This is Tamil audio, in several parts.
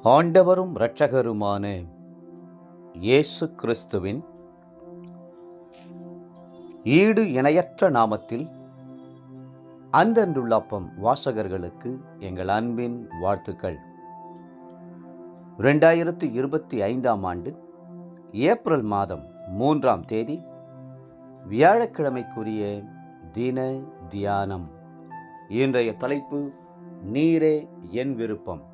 ஆண்டவரும் இரட்சகருமான இயேசு கிறிஸ்துவின் ஈடு இணையற்ற நாமத்தில் அன்றன்றுள்ளப்பம் வாசகர்களுக்கு எங்கள் அன்பின் வாழ்த்துக்கள். 2025 ஆண்டு ஏப்ரல் மாதம் 3ஆம் தேதி வியாழக்கிழமைக்குரிய தின தியானம். இன்றைய தலைப்பு நீரே என் விருப்பம்.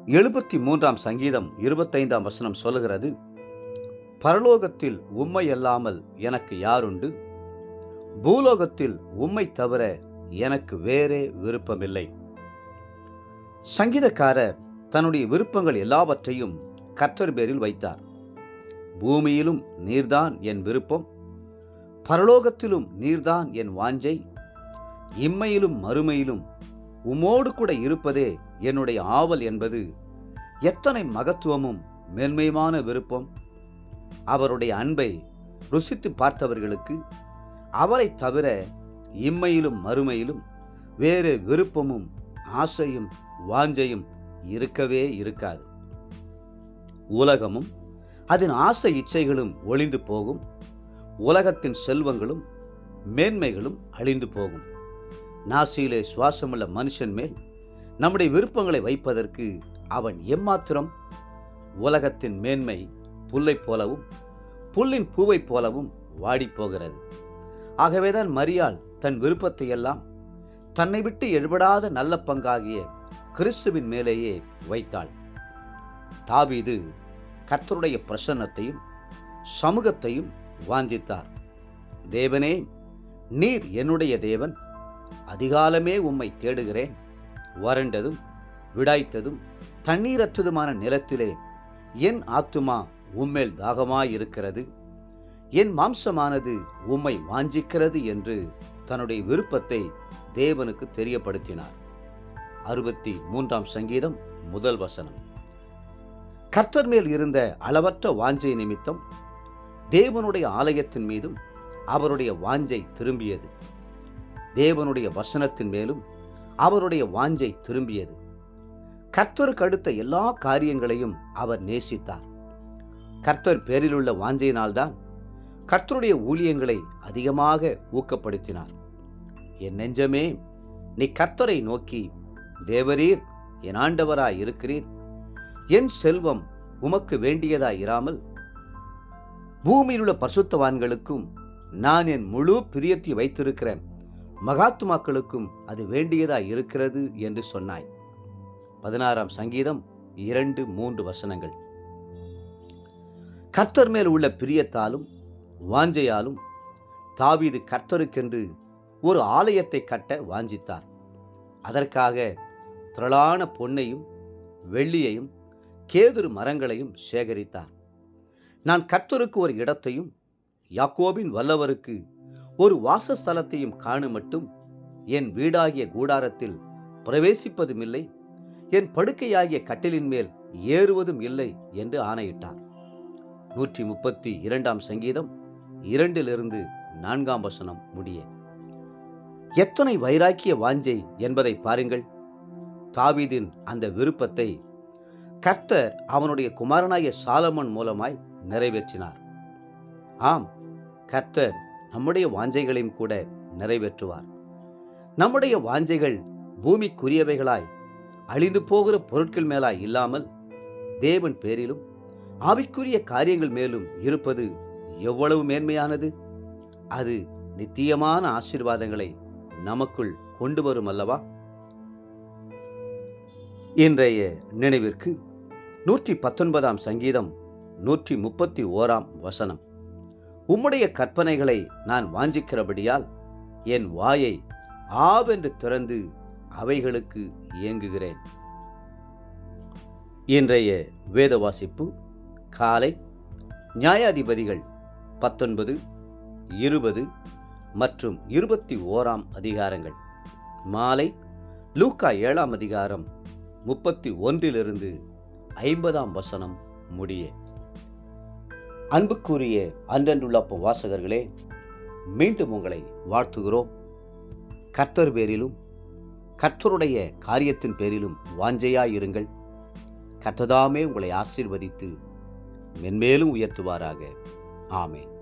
73ஆம் சங்கீதம் 25ஆம் வசனம் சொல்லுகிறது, பரலோகத்தில் உம்மை அல்லாமல் எனக்கு யாருண்டு? பூலோகத்தில் உம்மை தவிர எனக்கு வேறே விருப்பமில்லை. சங்கீதக்காரர் தன்னுடைய விருப்பங்கள் எல்லாவற்றையும் கர்த்தர் பேரில் வைத்தார். பூமியிலும் நீர்தான் என் விருப்பம், பரலோகத்திலும் நீர்தான் என் வாஞ்சை, இம்மையிலும் மறுமையிலும் உம்மோடு கூட இருப்பதே என்னுடைய ஆவல் என்பது எத்தனை மகத்துவமும் மேன்மையான விருப்பம்! அவருடைய அன்பை ருசித்து பார்த்தவர்களுக்கு அவரை தவிர இம்மையிலும் மறுமையிலும் வேறு விருப்பமும் ஆசையும் வாஞ்சையும் இருக்கவே இருக்காது. உலகமும் அதன் ஆசை இச்சைகளும் ஒளிந்து போகும். உலகத்தின் செல்வங்களும் மேன்மைகளும் அழிந்து போகும். நாசியிலே சுவாசமுள்ள மனுஷன் மேல் நம்முடைய விருப்பங்களை வைப்பதற்கு அவன் எம்மாத்திரம்? உலகத்தின் மேன்மை புல்லைப் போலவும் புல்லின் பூவைப் போலவும் வாடிப்போகிறது. ஆகவேதான் மரியாள் தன் விருப்பத்தை எல்லாம் தன்னை விட்டு எழுபடாத நல்ல பங்காகிய கிறிஸ்துவின் மேலேயே வைத்தாள். தாவீது கர்த்தருடைய பிரசன்னத்தையும் சமூகத்தையும் வாஞ்சித்தார். தேவனே, நீர் என்னுடைய தேவன், அதிகாலமே உம்மை தேடுகிறேன். வறண்டதும் விடாய்த்ததும் தண்ணீரற்றதுமான நிலத்திலே என் ஆத்துமா உம்மேல் தாகமாயிருக்கிறது, என் மாம்சமானது உம்மை வாஞ்சிக்கிறது என்று தன்னுடைய விருப்பத்தை தேவனுக்கு தெரியப்படுத்தினார். 63ஆம் சங்கீதம் 1 வசனம். கர்த்தர் மேல் இருந்த அளவற்ற வாஞ்சை நிமித்தம் தேவனுடைய ஆலயத்தின் மீதும் அவருடைய வாஞ்சை திரும்பியது. தேவனுடைய வசனத்தின் மேலும் அவருடைய வாஞ்சை திரும்பியது. கர்த்தருக்கு அடுத்த எல்லா காரியங்களையும் அவர் நேசித்தார். கர்த்தர் பேரிலுள்ள வாஞ்சையினால்தான் கர்த்தருடைய ஊழியங்களை அதிகமாக ஊக்கப்படுத்தினார். என் நெஞ்சமே, நீ கர்த்தரை நோக்கி, தேவரீர் என் ஆண்டவராய் இருக்கிறீர், என் செல்வம் உமக்கு வேண்டியதாய் இராமல் பூமியிலுள்ள பரிசுத்தவான்களுக்கும் நான் என் முழு பிரியத்தை வைத்திருக்கிற மகாத்மாக்களுக்கும் அது வேண்டியதாய் இருக்கிறது என்று சொன்னாய். 16ஆம் சங்கீதம் 2-3 வசனங்கள். கர்த்தர் மேல் உள்ள பிரியத்தாலும் வாஞ்சையாலும் தாவீது கர்த்தருக்கென்று ஒரு ஆலயத்தை கட்ட வாஞ்சித்தார். அதற்காக திரளான பொன்னையும் வெள்ளியையும் கேதுரு மரங்களையும் சேகரித்தார். நான் கர்த்தருக்கு ஒரு இடத்தையும் யாக்கோபின் வல்லவருக்கு ஒரு வாசஸ்தலத்தையும் காணு மட்டும் என் வீடாகிய கூடாரத்தில் பிரவேசிப்பதுமில்லை, என் படுக்கையாகிய கட்டிலின் மேல் ஏறுவதும் இல்லை என்று ஆணையிட்டார். 132ஆம் சங்கீதம் 2-4 வசனம் முடிய. எத்தனை வைராக்கிய வாஞ்சை என்பதை பாருங்கள். தாவீதின் அந்த விருப்பத்தை கர்த்தர் அவனுடைய குமாரனாகிய சாலமோன் மூலமாய் நிறைவேற்றினார். ஆம், கர்த்தர் நம்முடைய வாஞ்சைகளையும் கூட நிறைவேற்றுவார். நம்முடைய வாஞ்சைகள் பூமிக்குரியவைகளாய் அழிந்து போகிற பொருட்கள் மேலாய் இல்லாமல் தேவன் பேரிலும் ஆவிக்குரிய காரியங்கள் மேலும் இருப்பது எவ்வளவு மேன்மையானது! அது நித்தியமான ஆசீர்வாதங்களை நமக்குள் கொண்டு வரும் அல்லவா? இன்றைய நினைவிற்கு 119ஆம் சங்கீதம் 131ஆம் வசனம். உம்முடைய கற்பனைகளை நான் வாஞ்சிக்கிறபடியால் என் வாயை ஆவென்று திறந்து அவைகளுக்கு ஏங்குகிறேன். இன்றைய வேத வாசிப்பு காலை நியாயாதிபதிகள் 19, 20 மற்றும் 21ஆம் அதிகாரங்கள். மாலை லூக்கா 7ஆம் அதிகாரம் 31-50ஆம் வசனம் முடிய. அன்புக்குரிய அன்றன்றுள்ளப்பம் வாசகர்களே, மீண்டும் உங்களை வாழ்த்துகிறோம். கர்த்தர் பேரிலும் கர்த்தருடைய காரியத்தின் பேரிலும் வாஞ்சையாயிருங்கள். கர்த்ததாமே உங்களை ஆசீர்வதித்து மென்மேலும் உயர்த்துவாராக. ஆமென்.